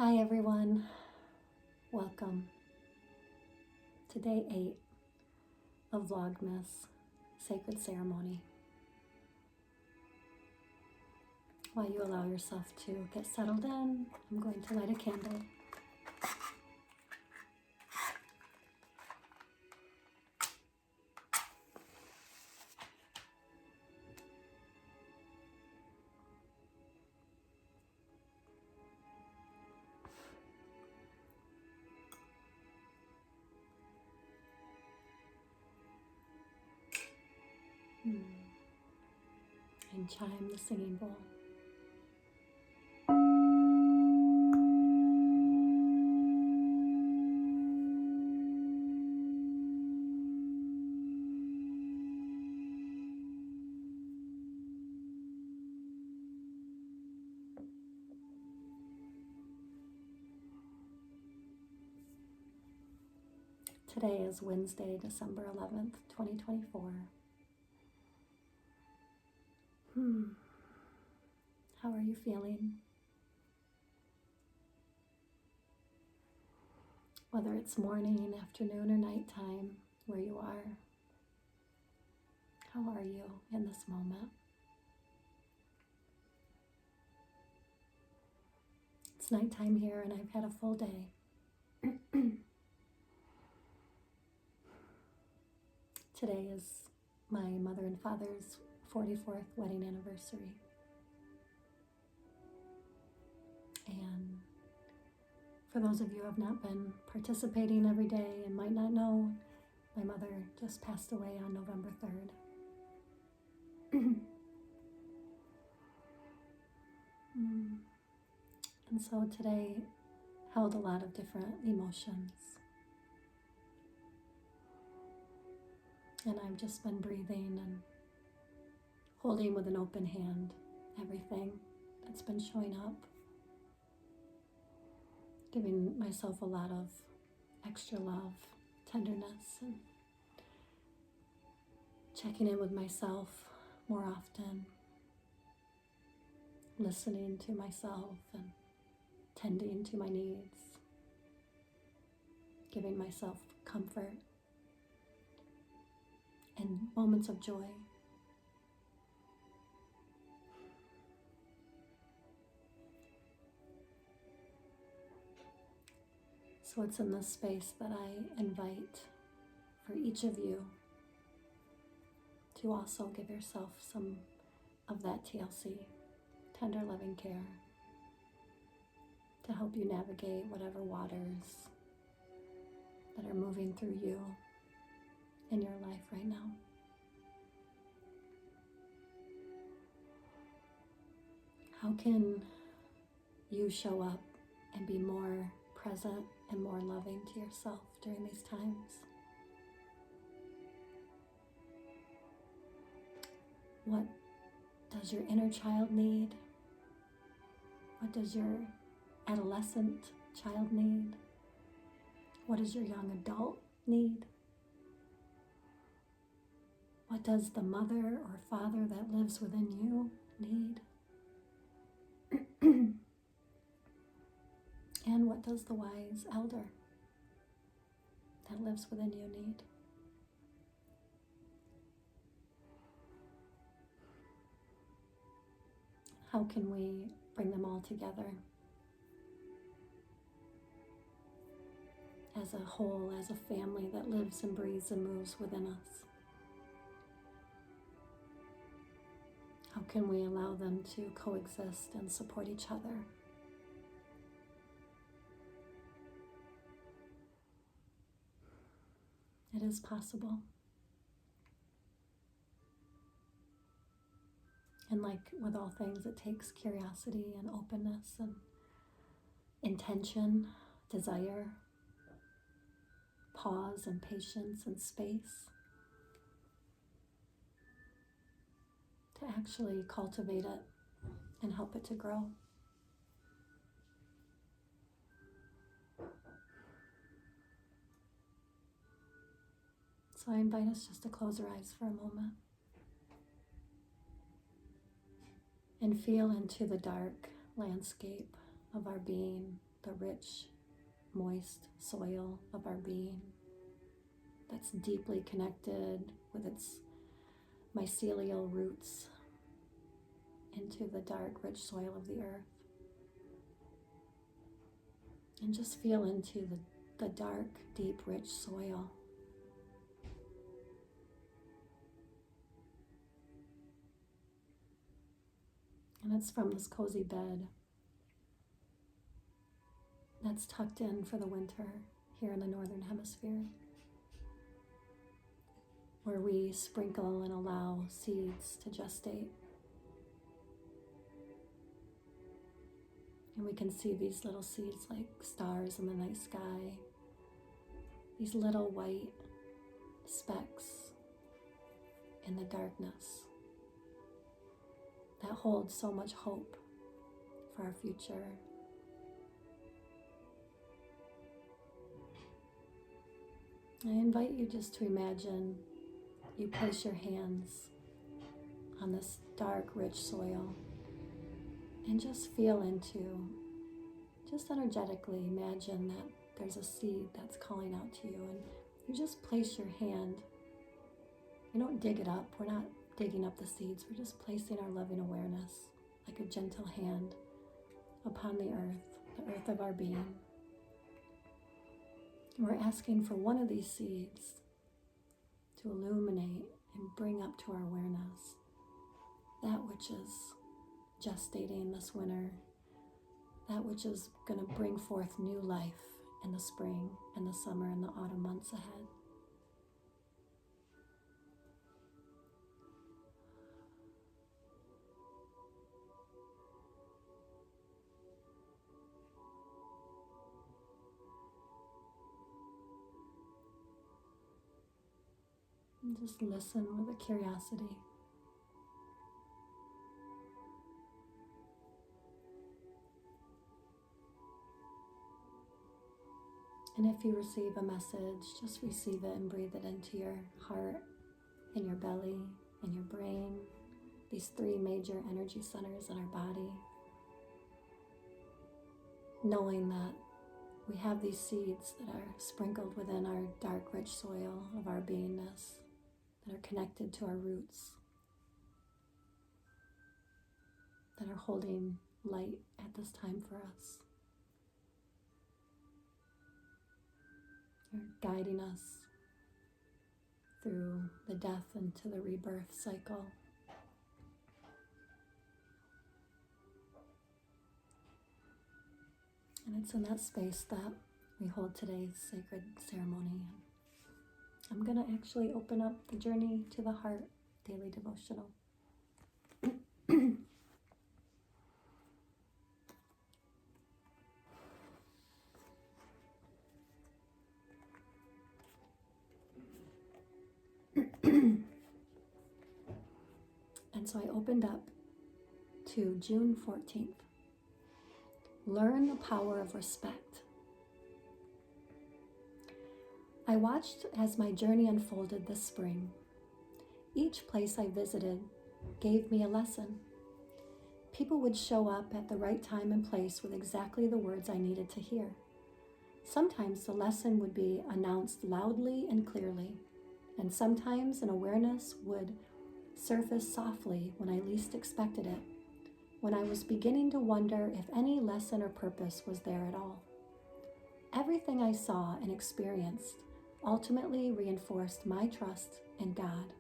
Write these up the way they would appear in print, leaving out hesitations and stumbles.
Hi everyone, welcome to day 8 of Vlogmas Sacred Ceremony. While you allow yourself to get settled in, I'm going to light a candle. And chime the singing bowl. Today is Wednesday, December 11th, 2024. How are you feeling? Whether it's morning, afternoon, or nighttime, where you are, how are you in this moment? It's nighttime here and I've had a full day. Today is my mother and father's 44th wedding anniversary. And for those of you who have not been participating every day and might not know, my mother just passed away on November 3rd. And so today held a lot of different emotions. And I've just been breathing and holding with an open hand everything that's been showing up. Giving myself a lot of extra love, tenderness, and checking in with myself more often. Listening to myself and tending to my needs. Giving myself comfort and moments of joy. So it's in this space that I invite for each of you to also give yourself some of that TLC, tender loving care, to help you navigate whatever waters that are moving through you in your life right now. How can you show up and be more present and more loving to yourself during these times? What does your inner child need? What does your adolescent child need? What does your young adult need? What does the mother or father that lives within you need? And what does the wise elder that lives within you need? How can we bring them all together as a whole, as a family that lives and breathes and moves within us? How can we allow them to coexist and support each other? It is possible. And like with all things, it takes curiosity and openness and intention, desire, pause and patience and space to actually cultivate it and help it to grow. So I invite us just to close our eyes for a moment and feel into the dark landscape of our being, the rich, moist soil of our being that's deeply connected with its mycelial roots into the dark, rich soil of the earth. And just feel into the dark, deep, rich soil. And it's from this cozy bed that's tucked in for the winter here in the Northern Hemisphere, where we sprinkle and allow seeds to gestate. And we can see these little seeds like stars in the night sky, these little white specks in the darkness that hold so much hope for our future. I invite you just to imagine you place your hands on this dark, rich soil and just feel into, just energetically imagine that there's a seed that's calling out to you, and you just place your hand. You don't dig it up. We're not digging up the seeds. We're just placing our loving awareness like a gentle hand upon the earth of our being. And we're asking for one of these seeds to illuminate and bring up to our awareness that which is gestating this winter, that which is going to bring forth new life in the spring and the summer and the autumn months ahead. And just listen with a curiosity. And if you receive a message, just receive it and breathe it into your heart, in your belly, in your brain, these three major energy centers in our body. Knowing that we have these seeds that are sprinkled within our dark, rich soil of our beingness, that are connected to our roots, that are holding light at this time for us. They're guiding us through the death into the rebirth cycle. And it's in that space that we hold today's sacred ceremony. I'm going to actually open up the Journey to the Heart daily devotional. And so I opened up to June 14th. Learn the power of respect. I watched as my journey unfolded this spring. Each place I visited gave me a lesson. People would show up at the right time and place with exactly the words I needed to hear. Sometimes the lesson would be announced loudly and clearly, and sometimes an awareness would surface softly when I least expected it, when I was beginning to wonder if any lesson or purpose was there at all. Everything I saw and experienced ultimately reinforced my trust in God,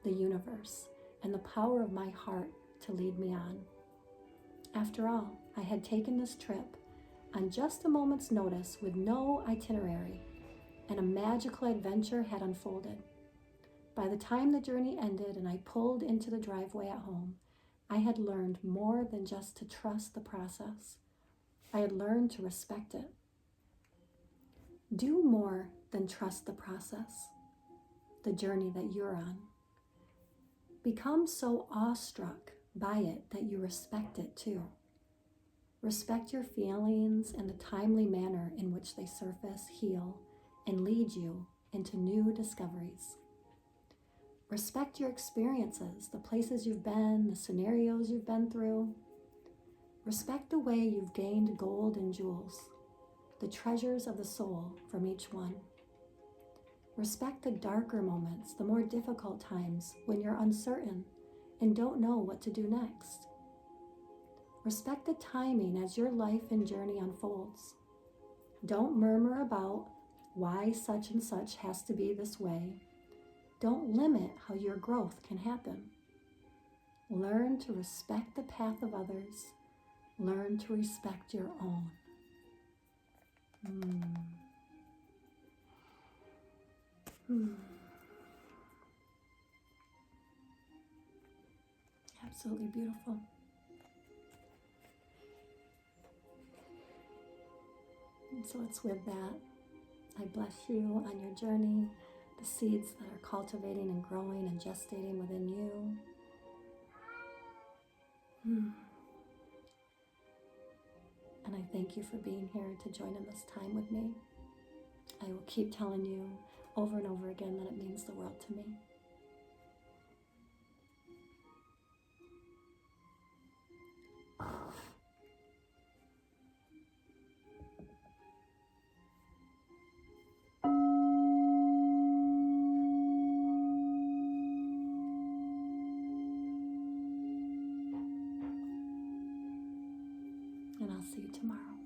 the universe, and the power of my heart to lead me on. After all, I had taken this trip on just a moment's notice with no itinerary, and a magical adventure had unfolded. By the time the journey ended and I pulled into the driveway at home, I had learned more than just to trust the process. I had learned to respect it. Do more than trust the process, the journey that you're on. Become so awestruck by it that you respect it too. Respect your feelings and the timely manner in which they surface, heal, and lead you into new discoveries. Respect your experiences, the places you've been, the scenarios you've been through. Respect the way you've gained gold and jewels, the treasures of the soul from each one. Respect the darker moments, the more difficult times when you're uncertain and don't know what to do next. Respect the timing as your life and journey unfolds. Don't murmur about why such and such has to be this way. Don't limit how your growth can happen. Learn to respect the path of others. Learn to respect your own. Absolutely beautiful. And so it's with that, I bless you on your journey, the seeds that are cultivating and growing and gestating within you. And I thank you for being here to join in this time with me. I will keep telling you over and over again that it means the world to me. And I'll see you tomorrow.